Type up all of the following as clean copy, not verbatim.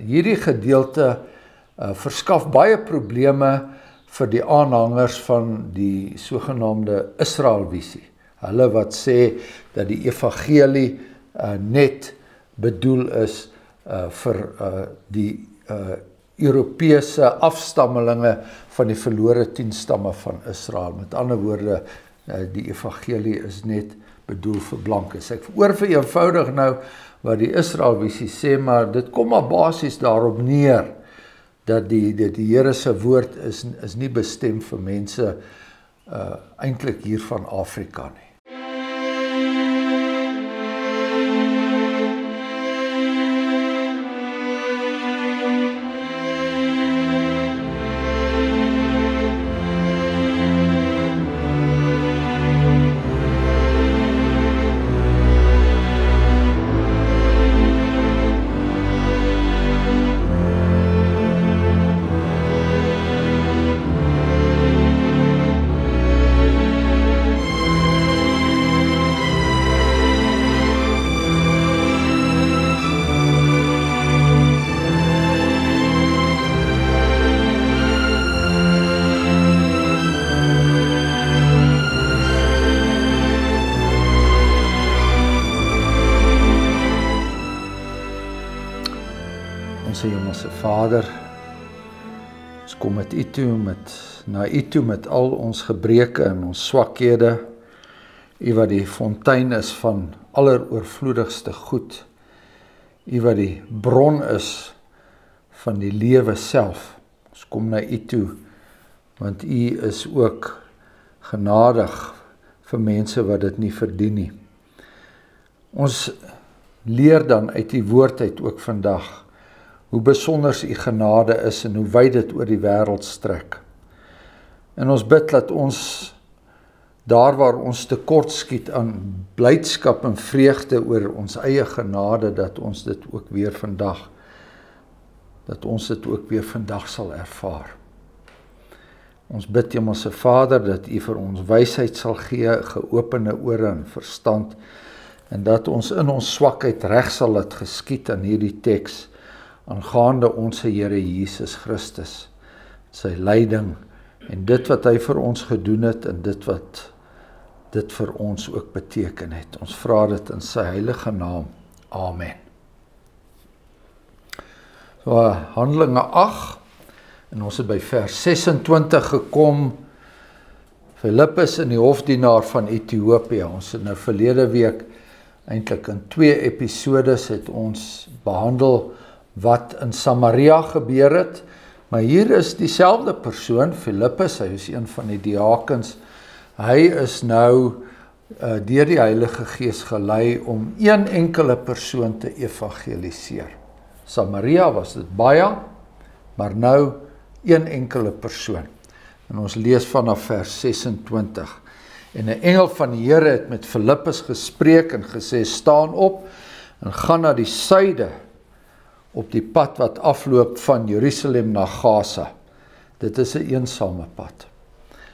hierdie gedeelte verskaf baie probleme vir die aanhangers van die sogenaamde Israelvisie. Hulle wat sê dat die evangelie net bedoel is vir die Europese afstammelinge van die verlore 10 stamme van Israel. Met ander woorde, die evangelie is net bedoel vir blankes. Ek oorvereenvoudig nou wat die Israelvisie sê, maar dit kom maar basies daarop neer dat die Here se woord is nie bestem vir mense eintlik hier van Afrika nie. Hemelse Vader, ons kom met U toe, na U toe met al ons gebreke en ons swakhede, U wat die fontein is van alleroorvloedigste goed, U wat die bron is van die lewe self. Ons kom na U toe, want U is ook genadig vir mense wat dit nie verdien nie. Ons leer dan uit die woord uit ook vandag, hoe besonder U genade is en hoe wyd dit oor die wêreld strek. En ons bid dat ons, daar waar ons tekort skiet aan blydskap en vreugde oor ons eie genade, dat ons dit ook weer vandag sal ervaar. Ons bid Hemelse Vader, dat U vir ons wysheid sal gee, geopende ore en verstand, en dat ons in ons swakheid reg sal laat geskied aan hierdie teks, aangaande ons Here Jesus Christus, sy lyding, en dit wat hy vir ons gedoen het, en dit wat dit vir ons ook beteken het. Ons vra dit in sy heilige naam. Amen. So, Handelinge 8, en ons het by vers 26 gekom, Filippus en die hofdienaar van Ethiopië. Ons het nou verlede week, eintlik in 2 episodes het ons behandel wat in Samaria gebeur het, maar hier is dieselfde persoon, Filippus, hy is een van die diakens, hy is nou deur die Heilige Gees gelei om een enkele persoon te evangeliseer. Samaria was dit baie, maar nou een enkele persoon. En ons lees vanaf vers 26. En 'n engel van die Here het met Filippus gespreek en gesê, staan op en gaan na die suide, op die pad wat afloop van Jerusalem na Gaza. Dit is 'n eensame pad.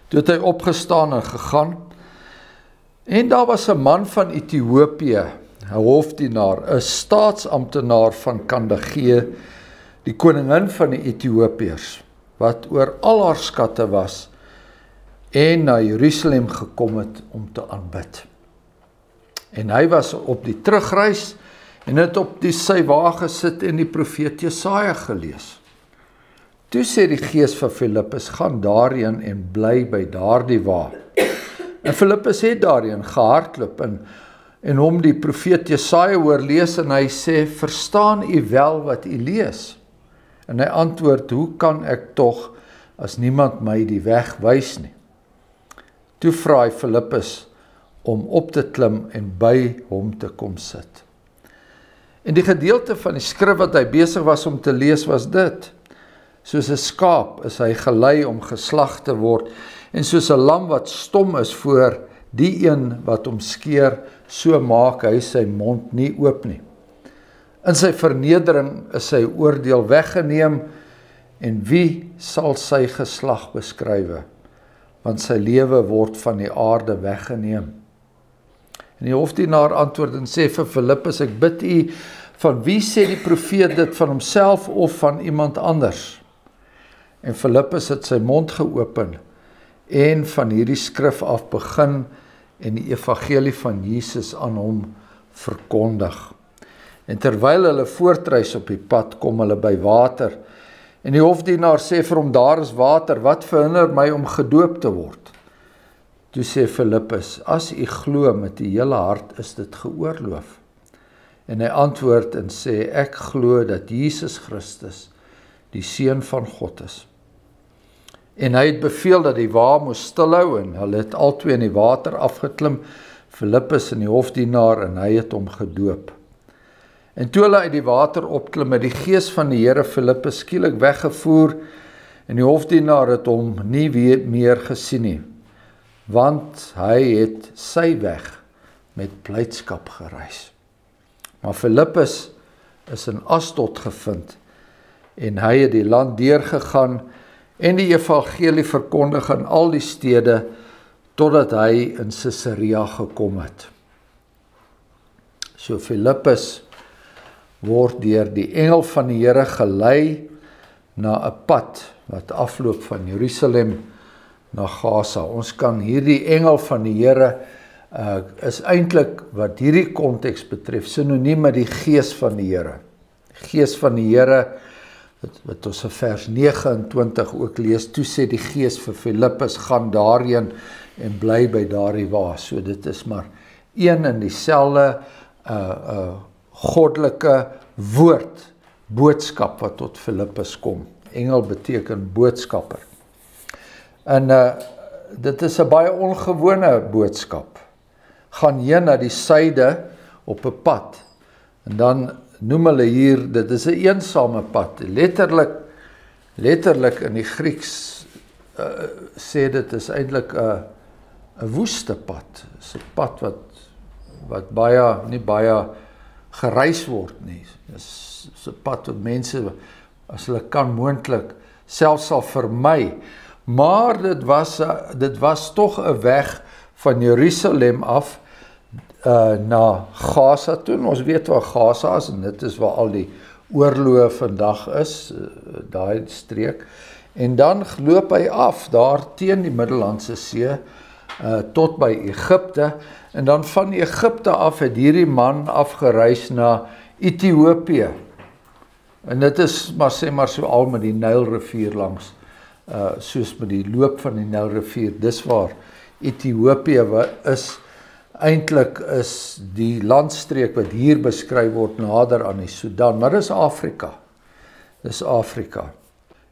Toe het hy opgestaan en gegaan, en daar was 'n man van Ethiopië, 'n hofdienaar, 'n staatsamptenaar van Kandake, die koningin van die Ethiopiërs, wat oor al haar skatte was, en na Jerusalem gekom het om te aanbid. En hy was op die terugreis, en het op sy wa gesit en die profeet Jesaja gelees. Toe sê die Gees vir Filippus, gaan daarheen en bly by daardie wa. En Filippus het daarheen gehardloop en hom die profeet Jesaja hoor lees, en hy sê, verstaan u wel wat u lees? En hy antwoord, hoe kan ek tog, as niemand my die weg wys nie? Toe vra hy Filippus om op te klim en by hom te kom sit. En die gedeelte van die skrif wat hy besig was om te lees was dit, soos 'n skaap is hy gelei om geslag te word, en soos 'n lam wat stom is voor die een wat hom skeer, so maak hy sy mond nie oop nie. In sy vernedering is sy oordeel weggeneem, en wie sal sy geslag beskrywe? Want sy lewe word van die aarde weggeneem. En die hofdienaar antwoord en sê vir Filippus, ek bid u, van wie sê die profeet dit, van homself of van iemand anders? En Filippus het sy mond geopen en van hierdie skrif af begin en die evangelie van Jesus aan hom verkondig. En terwyl hulle voortreis op die pad, kom hulle by water. En die hofdienaar sê vir hom, daar is water, wat verhinder my om gedoop te word? Toe sê Filippus, as u glo met die hele hart, is dit geoorloof. En hy antwoord en sê, ek glo dat Jesus Christus die Seun van God is. En hy het beveel dat die wa moes stilhou en hulle het albei in die water afgeklim, Filippus en die hofdienaar, en hy het hom gedoop. En toe hulle uit die water opklim, het die gees van die Here Filippus skielik weggevoer en die hofdienaar het hom nie meer gesien nie, want hy het sy weg met blydskap gereis. Maar Filippus is in Asdod gevind en hy het die land deurgegaan en die evangelie verkondig in al die stede totdat hy in Caesarea gekom het. So Filippus word deur die engel van die Here gelei na 'n pad wat afloop van Jerusalem na Gaza. Ons kan hierdie engel van die Here is eintlik wat hierdie konteks betref sinoniem met die gees van die Here. Gees van die Here wat ons in vers 29 ook lees, toe sê die gees vir Filippus, gaan daarheen en bly by daardie wa. So dit is maar een en dieselfde goddelike woord, boodskap wat tot Filippus kom. Engel beteken boodskapper. En dit is 'n baie ongewone boodskap. Gaan heen na die suide op 'n pad. En dan noem hulle hier, dit is 'n eensame pad. Letterlik in die Grieks sê dit is eintlik 'n woeste pad. Dit is 'n pad wat nie baie gereis word nie. Dit is 'n pad wat mense, as hulle kan moontlik, selfs sal vermy. Maar dit was tog 'n weg van Jerusalem af na Gaza toe. Ons weet waar Gaza is en dit is waar al die oorloë vandag is, daai streek. En dan loop hy af daar teen die Middellandse See tot by Egipte. En dan van Egipte af het hierdie man afgereis na Ethiopië. En dit is maar sê maar so al met die Nylrivier langs, soos met die loop van die Nylrivier. Dis waar Ethiopië is. Eintlik is die landstreek wat hier beskryf word nader aan die Sudan, maar dis Afrika. Dis Afrika.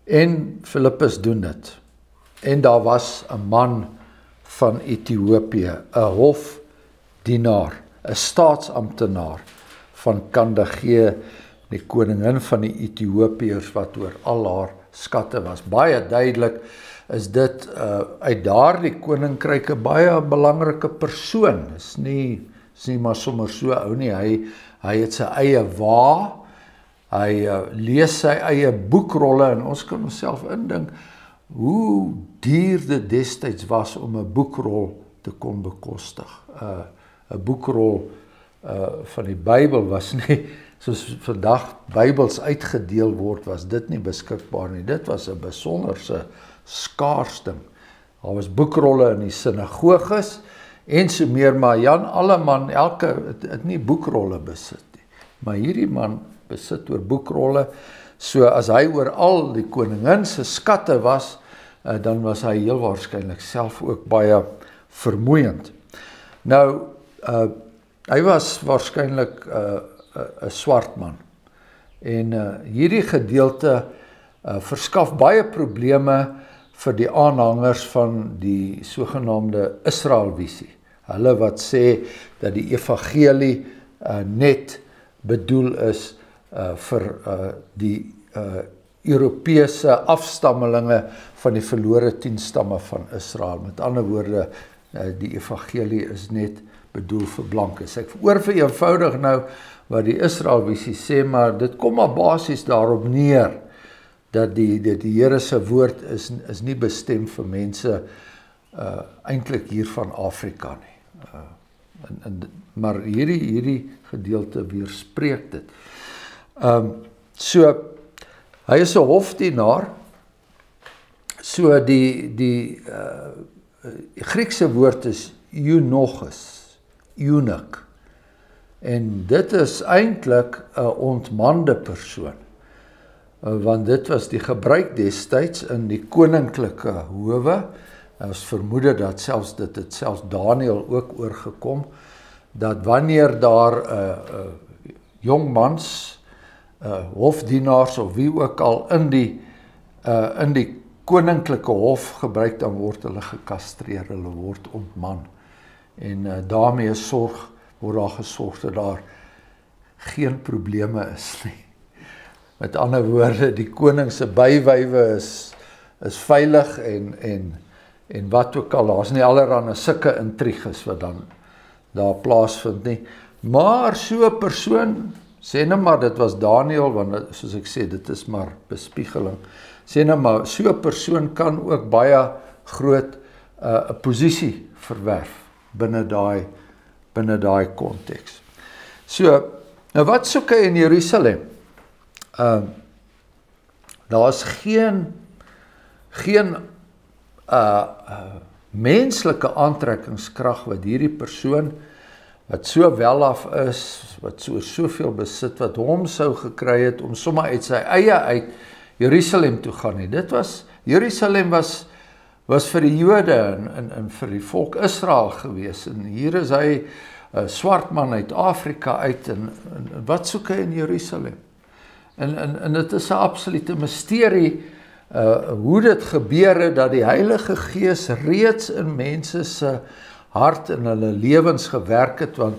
En Filippus doen dit. En daar was 'n man van Ethiopië, 'n hofdienaar, 'n staatsamptenaar van Kandake, die koningin van die Ethiopiërs wat oor al haar skatte was. Baie duidelik is dit uit daardie koninkryk 'n baie belangrike persoon. Is nie maar sommer so ou nie. Hy het sy eie wa, hy lees sy eie boekrolle en ons kan onsself indink hoe duur dit destyds was om 'n boekrol te kon bekostig. 'n Boekrol van die Bybel was nie soos vandag Bybels uitgedeel word, was dit nie beskikbaar nie. Dit was 'n besonderse skaars ding. Daar was boekrolle in die sinagoges en so meer, maar Jan Alleman, elke het nie boekrolle besit nie. Maar hierdie man besit oor boekrolle. So as hy oor al die koningin se skatte was, dan was hy heel waarskynlik self ook baie vermoeiend. Nou, hy was waarskynlik 'n swart man. En hierdie gedeelte verskaf baie probleme vir die aanhangers van die sogenaamde Israelvisie. Hulle wat sê dat die evangelie net bedoel is vir die Europese afstammelinge van die verlore 10 stamme van Israel. Met ander woorde, die evangelie is net bedoel vir blankes. Ek oorvereenvoudig nou wat die Israelvisie sê, maar dit kom maar basies daarop neer dat die Here se woord is nie bestem vir mense eintlik hier van Afrika nie. Maar hierdie gedeelte weerspreek dit. So, hy is 'n hofdienaar, so die Griekse woord is eunuch, en dit is eintlik 'n ontmande persoon, want dit was die gebruik destyds in die koninklike howe. Ons vermoed dat dit het selfs Daniël ook oorgekom, dat wanneer daar jongmans, hofdienaars of wie ook al in die koninklike hof gebruik, dan word hulle gekastreer, hulle word ontman. En daarmee word daar gesorg dat daar geen probleme is nie. Met ander woorde, die koning se bywywe is veilig en wat ook al, daar is nie allerhande sulke intriges wat dan daar plaasvind nie. Maar so 'n persoon, sê nou maar dit was Daniël, want soos ek sê, dit is maar bespiegeling. Sê nou maar, so 'n persoon kan ook baie groot 'n posisie verwerf binne daai konteks. So, nou wat soek hy in Jerusalem? Daar is geen menslike aantrekkingskrag wat hierdie persoon, wat so welaf is, wat soveel besit, wat hom sou gekry het, om sommer uit sy eie uit Jerusalem toe gaan nie. Jerusalem was vir die Jode en vir die volk Israel gewees, en hier is hy 'n swart man uit Afrika uit, en wat soek hy in Jerusalem? En dit is 'n absolute misterie, hoe dit gebeur het, dat die Heilige Gees reeds in mense se hart en hulle lewens gewerk het, want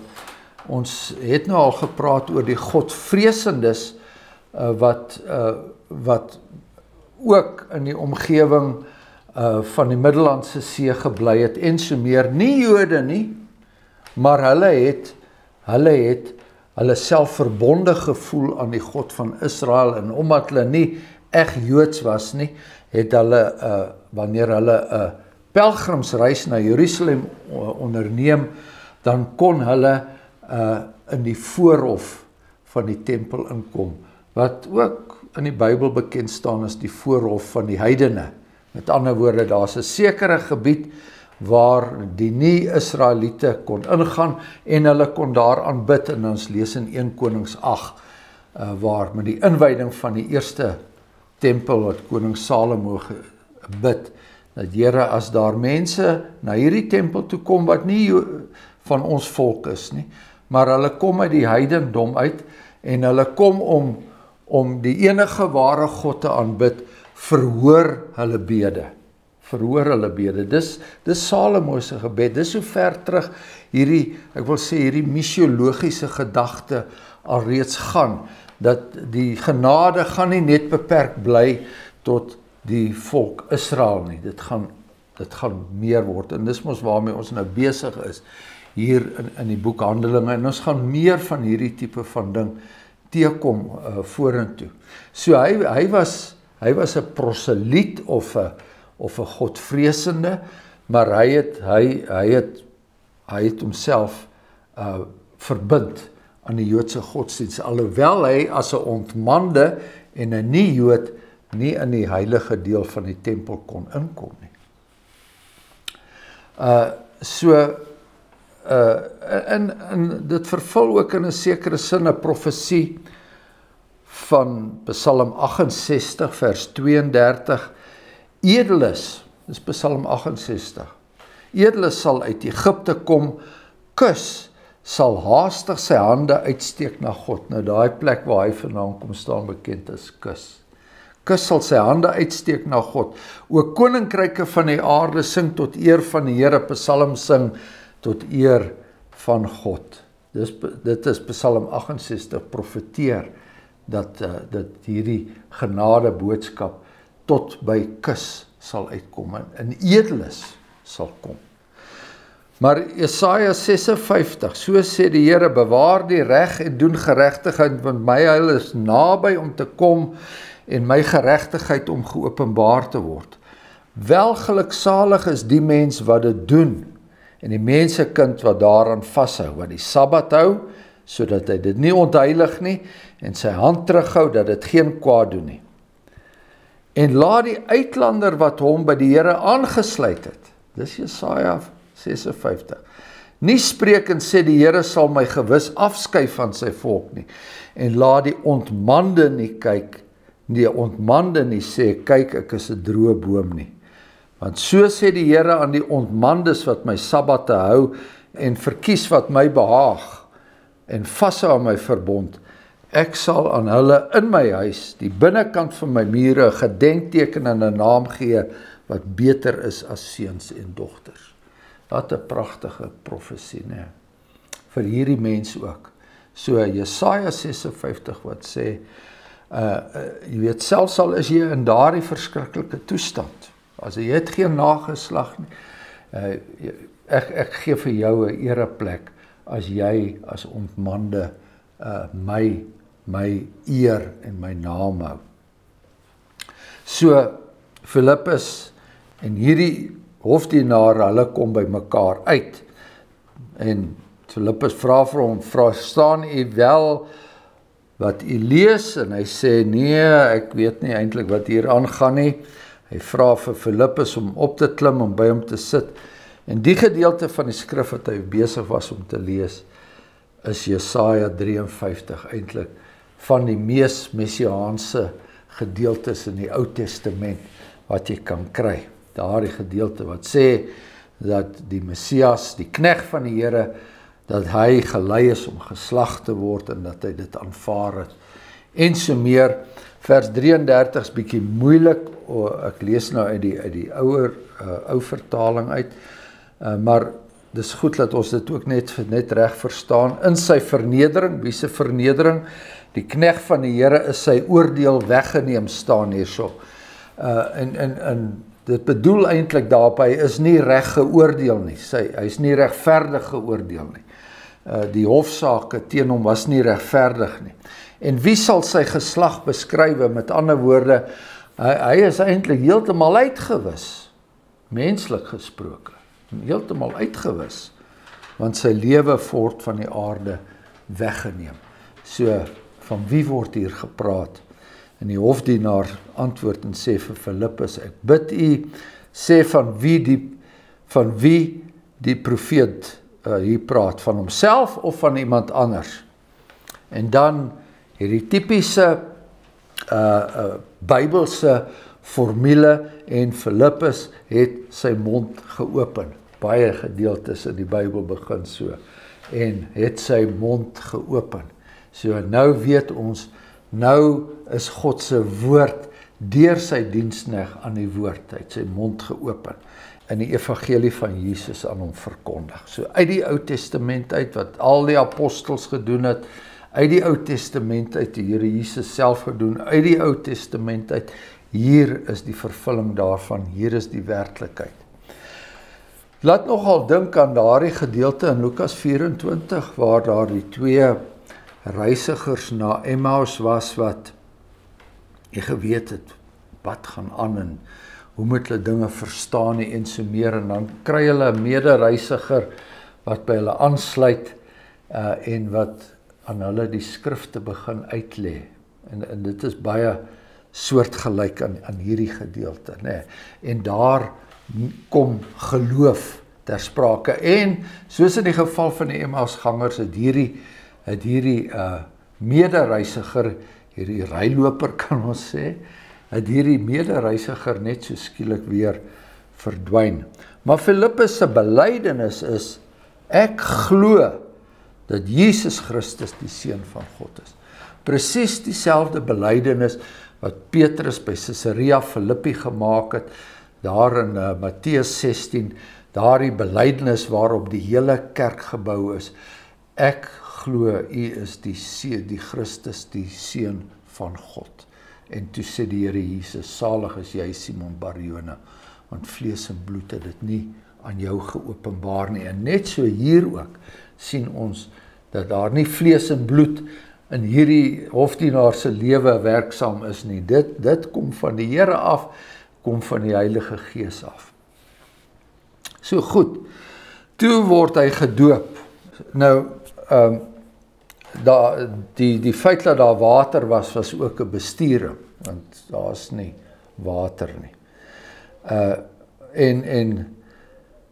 ons het nou al gepraat oor die Godvreesendes, wat ook in die omgewing van die Middellandse See gebly het, en so meer, nie Jode nie, maar hulle het self verbonde gevoel aan die God van Israel, en omdat hulle nie echt Joods was nie, het hulle, wanneer hulle 'n pelgrimsreis na Jerusalem onderneem, dan kon hulle in die voorhof van die tempel inkom, wat ook in die Bybel bekend staan as die voorhof van die heidene. Met ander woorde, daar is 'n sekere gebied waar die nie-Israeliete kon ingaan, en hulle kon daar aanbid, en ons lees in 1 Konings 8, waar met die inwyding van die eerste tempel wat koning Salomo gebid, dat Here, as daar mense na hierdie tempel toe kom, wat nie van ons volk is nie, maar hulle kom uit die heidendom uit, en hulle kom om die enige ware God te aanbid, verhoor hulle bede. Dis Salomo se gebed. Dis so ver terug hierdie missiologiese gedagte alreeds gaan, dat die genade gaan nie net beperk bly tot die volk Israel nie. Dit gaan meer word, en dis mos waarmee ons nou besig is hier in die boek Handelinge, en ons gaan meer van hierdie tipe van ding teekom vorentoe. So hy was 'n proseliet of 'n godvreesende, maar hy het homself verbind aan die Joodse godsdienst, alhoewel hy as 'n ontmande en 'n nie-Jood nie in die heilige deel van die tempel kon inkom nie. En dit vervul ook in 'n sekere sin 'n profesie van Psalm 68 vers 32. Edeles, dis Psalm 68. Edeles sal uit Egipte kom, Kus sal haastig sy hande uitsteek na God. Nou daai plek waar hy vandaan kom staan bekend as Kus. Kus sal sy hande uitsteek na God. O koninkryke van die aarde, sing tot eer van die Here, Psalm sing tot eer van God. Dit is Psalm 68 profeteer dat hierdie genade boodskap tot by Kus sal uitkom, en edeles sal kom. Maar Jesaja 56, so sê die Here, bewaar die reg en doen geregtigheid, want my heil is naby om te kom, en my geregtigheid om geopenbaar te word. Welgeluksalig is die mens wat dit doen, en die mensekind wat daaraan vashou, wat die Sabbat hou, sodat hy dit nie ontheilig nie, en sy hand terughou, dat dit geen kwaad doen nie. En laat die uitlander wat hom by die Here aangesluit het, dis Jesaja 56, nie spreek en sê die Here sal my gewis afskuif van sy volk nie, en laat die ontmande nie kyk, die ontmande nie sê, kyk ek is 'n droë boom nie. Want so sê die Here aan die ontmandes wat my Sabbate hou, en verkies wat my behaag, en vashou aan my verbond, ek sal aan hulle in my huis, die binnekant van my mure, 'n gedenkteken en 'n naam gee, wat beter is as seuns en dogters. Wat 'n pragtige profesie, né? Vir hierdie mens ook. So Jesaja 56 wat sê, jy weet, selfs al is jy in daardie verskriklike toestand, as jy het geen nageslag nie, ek gee vir jou 'n ereplek, as jy as ontmande my eer en my naam hou. So, Filippus en hierdie hofdienaar, hulle kom by mekaar uit, en Filippus vra vir hom, verstaan u wel wat u lees? En hy sê, nee, ek weet nie eintlik wat hier aangaan nie. Hy vra vir Filippus om op te klim, om by hom te sit, en die gedeelte van die skrif wat hy besig was om te lees, is Jesaja 53 eintlik, van die mees messiaanse gedeeltes in die Ou Testament, wat jy kan kry. Daardie gedeelte wat sê, dat die Messias, die knegt van die Here, dat hy gelei is om geslag te word, en dat hy dit aanvaar het. En so meer, vers 33 is bietjie moeilik, ek lees nou uit die ou vertaling uit, maar dis goed dat ons dit ook net reg verstaan. In sy vernedering, wie se vernedering? Die knegt van die Here is sy oordeel weggeneem, staan hierso. En dit bedoel eintlik daarop, hy is nie reg geoordeel nie, hy is nie regverdig geoordeel nie. Die hofsaake teen hom was nie regverdig nie. En wie sal sy geslag beskrywe? Met ander woorde, hy is eintlik heeltemal uitgewis, menslik gesproke, heeltemal uitgewis, want sy lewe word van die aarde weggeneem. So, van wie word hier gepraat? En die hofdienaar antwoord en sê vir Filippus, ek bid u, sê van wie die profeet hier praat, van homself of van iemand anders. En dan hierdie typiese Bybelse formule, en Filippus het sy mond geopen. Baie gedeeltes in die Bybel begin so, en het sy mond geopen. So nou weet ons, nou is God se woord deur sy diensknegt aan die woord, hy het sy mond geopen, en die evangelie van Jesus aan hom verkondig. So uit die Ou Testament uit, wat al die apostels gedoen het, uit die Ou Testament uit, die Here Jesus self gedoen, uit die Ou Testament uit, hier is die vervulling daarvan, hier is die werklikheid. Laat nogal dink aan daardie gedeelte in Lukas 24, waar daar die twee reisigers na Emmaus was, wat jy geweet het, wat gaan aan, en hoe moet hulle dinge verstaan nie, en so meer, en dan kry hulle 'n medereisiger, wat by hulle aansluit, en wat aan hulle die skrifte begin uitlê, en dit is baie soortgelyk aan hierdie gedeelte, né? En daar kom geloof ter sprake, en soos in die geval van die Emmausgangers, het hierdie medereisiger, hierdie reiloper kan ons sê, het hierdie medereisiger net so skielik weer verdwyn. Maar Filippus se belydenis is, ek glo dat Jesus Christus die Seun van God is. Presies dieselfde belydenis wat Petrus by Caesarea Philippi gemaak het, daar in Matteus 16, daardie belydenis waarop die hele kerk gebou is. Ek glo u is die Christus, die Seun van God. En toe sê die Here Jesus, salig is jy Simon Barjona, want vlees en bloed het dit nie aan jou geopenbaar nie. En net so hier ook sien ons dat daar nie vlees en bloed in hierdie hofdienaar se lewe werksaam is nie. Dit kom van die Here af, kom van die Heilige Gees af. So goed, toe word hy gedoop. Nou, die feit dat daar water was ook 'n bestuuring, want daar's nie water nie.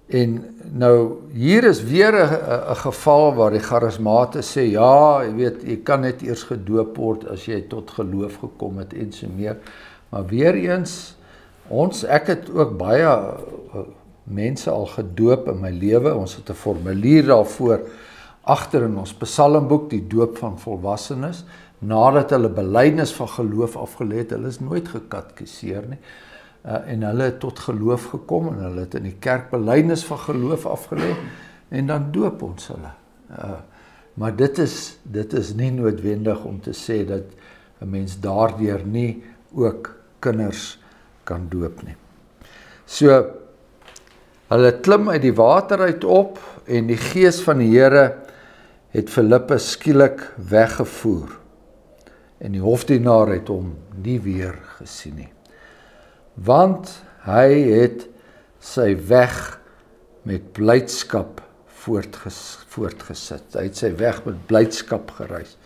En nou, hier is weer 'n geval waar die charismate sê, ja, jy weet, jy kan net eers gedoop word as jy tot geloof gekom het en so meer. Maar weer eens, ek het ook baie mense al gedoop in my lewe. Ons het 'n formulier daarvoor agter in ons psalmboek, die doop van volwassenes, nadat hulle belydenis van geloof afgelê het. Hulle is nooit gekatkiseer nie. En hulle het tot geloof gekom en hulle het in die kerk belydenis van geloof afgelê en dan doop ons hulle. Maar dit is nie noodwendig om te sê dat 'n mens daardeur nie ook kinders kan doop nie. So, hulle klim uit die water uit op en die gees van die Here het Filippus skielik weggevoer. En die hofdienaar het hom nie weer gesien nie. Want hy het sy weg met blydskap voortgesit. Hy het sy weg met blydskap gereis.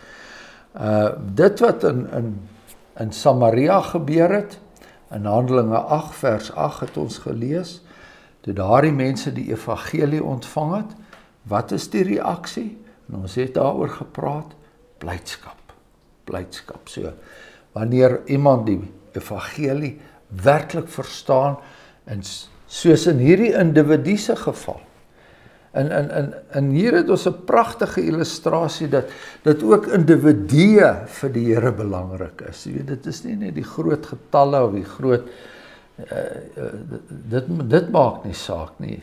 Dit wat in Samaria gebeur het, in Handelinge 8 vers 8 het ons gelees, toe daardie mense die evangelie ontvang het, wat is die reaksie? En ons het daaroor gepraat, blydskap. So, wanneer iemand die evangelie werklik verstaan, en soos in hierdie individu se geval, en hier het ons 'n pragtige illustrasie dat ook individue vir die Here belangrik is. Jy weet, dit is nie net die groot getalle of die groot, dit maak nie saak nie.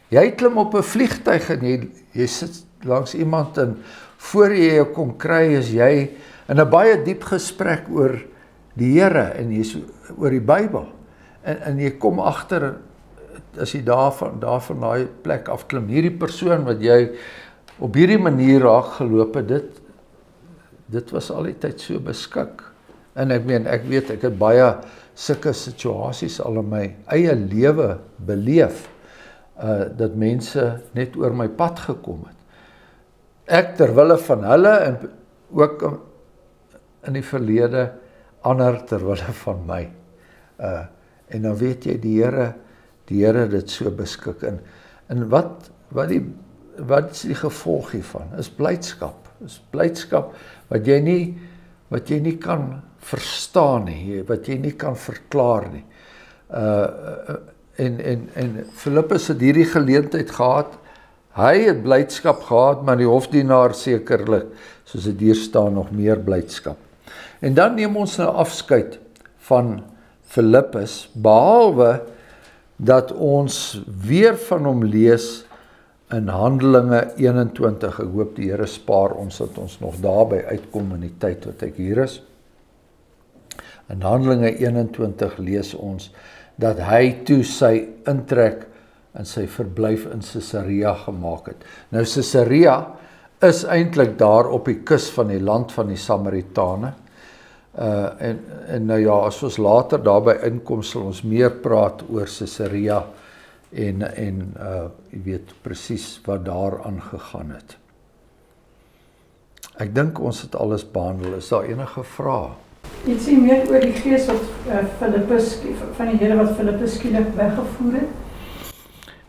Jy klim op 'n vliegtuig en jy sit langs iemand en voor jy jou kom kry is jy in 'n baie diep gesprek oor die Here en jy's oor die Bybel. En jy kom agter, as jy daarvan daai plek afklim, hierdie persoon wat jy op hierdie manier raak geloop het, dit was al die tyd so beskik. En ek weet, ek het baie sulke situasies al in my eie lewe beleef, dat mense net oor my pad gekom het. Ek terwille van hulle en ook in die verlede ander terwille van my. En dan weet jy, die Here dit so beskik. En wat is die gevolg hiervan? Is blydskap. Is blydskap wat jy nie kan verstaan nie, wat jy nie kan verklaar nie. En Filippus het hierdie geleentheid gehad. Hy het blydskap gehad, maar die hofdienaar sekerlik, soos dit hier staan, nog meer blydskap. En dan neem ons nou afskeid van Filippus, behalwe dat ons weer van hom lees in Handelinge 21. Ek hoop die Here spaar ons dat ons nog daarby uitkom in die tyd wat ek hier is. In Handelinge 21 lees ons dat hy toe sy intrek en sy verblyf in Caesarea gemaak het. Nou Caesarea is eintlik daar op die kus van die land van die Samaritane. En nou ja, as ons later daarby inkom, sal ons meer praat oor Caesarea en jy weet presies wat daar aangegaan het. Ek dink ons het alles behandel. Is daar enige vrae? Jy sê meer oor die gees wat Filippus, van die Here wat Filippus skielik weggevoer het?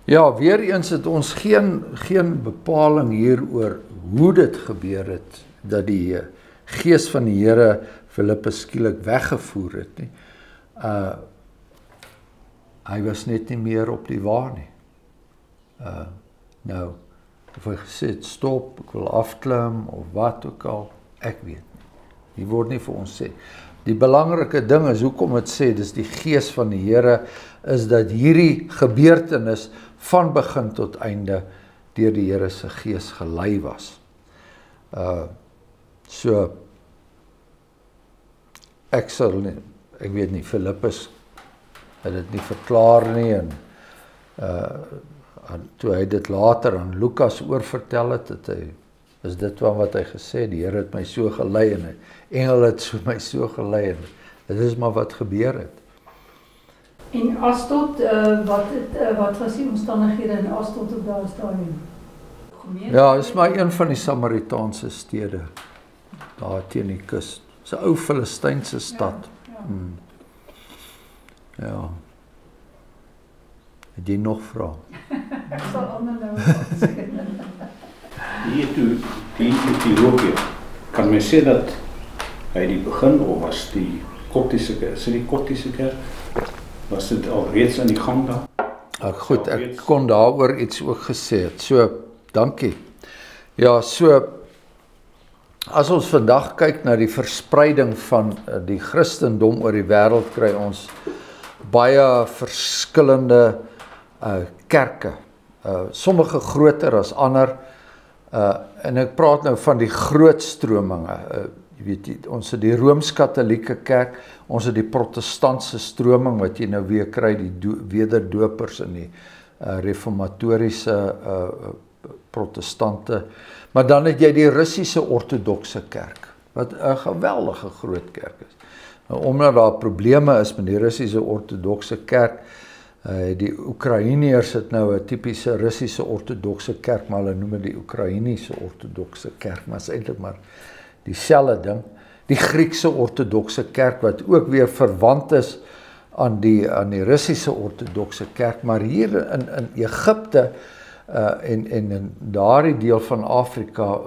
Ja, weer eens het ons geen bepaling hier oor hoe dit gebeur het, dat die gees van die Here Filippus skielik weggevoer het nie. Hy was net nie meer op die waar nie. Nou, of hy gesê het, stop, ek wil afklim, of wat ook al, ek weet nie. Die word nie vir ons sê. Die belangrike ding is, hoekom het sê, dis die gees van die Here, is dat hierdie gebeurtenis van begin tot einde deur die Here se gees gelei was. So, ek weet nie, Filippus het dit nie verklaar nie, en toe hy dit later aan Lukas oorvertel het, is dit wat hy gesê, die Here het my so gelei, en 'n engel het my so gelei, en dit is maar wat gebeur het. En Astot, wat was die omstandighede in Astot op daardie stadium? Ja, is maar een van die Samaritaanse stede daar teen die kus. Dis 'n ou Filistynse stad. Ja. Het jy nog vrae? Ek sal ander nou Die Ethiopië, kan men sê dat by die begin, of was die Koptiese kerk, is dit die Koptiese kerk, was dit al reeds in die gang daar? Goed, ek kon daaroor iets ook gesê het. So, dankie. Ja, so, as ons vandag kyk na die verspreiding van die Christendom oor die wêreld, kry ons baie verskillende kerke. Sommige groter as ander, en ek praat nou van die groot strominge. Jy weet, ons het die Rooms-Katolieke kerk, ons het die protestantse stroming, wat jy nou weer kry, die wederdopers en die reformatoriese protestante. Maar dan het jy die Russiese ortodokse kerk, wat 'n geweldige groot kerk is. Nou, omdat daar probleme is met die Russiese ortodokse kerk, die Oekraïners het nou 'n tipiese Russiese ortodokse kerk, maar hulle noem dit die Oekraïniese ortodokse kerk, maar is eintlik maar dieselfde ding. Die Griekse ortodokse kerk, wat ook weer verwant is aan die Russiese ortodokse kerk, maar hier in Egipte en in daardie deel van Afrika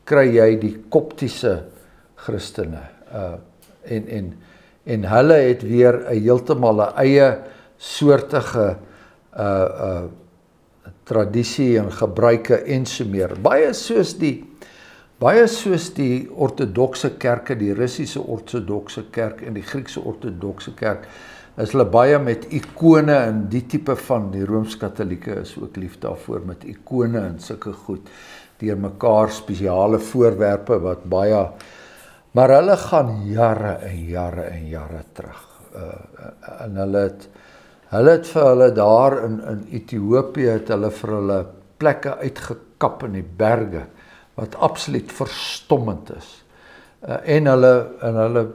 kry jy die Koptiese Christene, en hulle het weer heeltemal 'n eie soortige tradisie en gebruike en so meer. Baie soos die ortodokse kerke, die Russiese ortodokse kerk en die Griekse ortodokse kerk, is hulle baie met ikone en die tipe van, die Rooms-Katolieke is ook lief daarvoor, met ikone en sulke goed, deur mekaar spesiale voorwerpe wat baie, maar hulle gaan jare en jare en jare terug. En hulle het vir hulle daar in Ethiopië, het hulle vir hulle plekke uitgekap in die berge, wat absoluut verstommend is. En hulle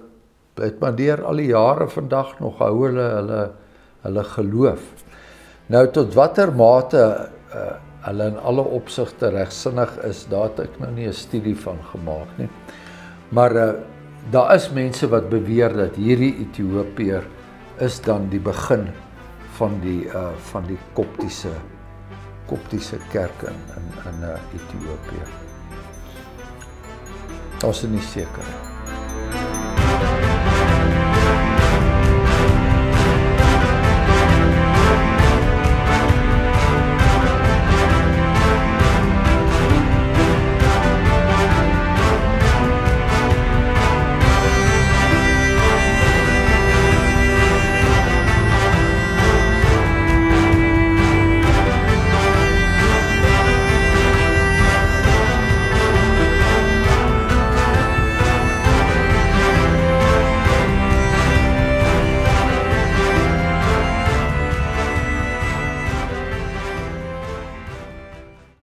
het maar deur al die jare vandag nog hou hulle geloof. Nou tot watter mate hulle in alle opsigte regsinnig is, daar het ek nou nie 'n studie van gemaak nie. Maar daar is mense wat beweer dat hierdie Ethiopiër is dan die begin van die Koptiese kerk in Ethiopië. Ons is nie seker.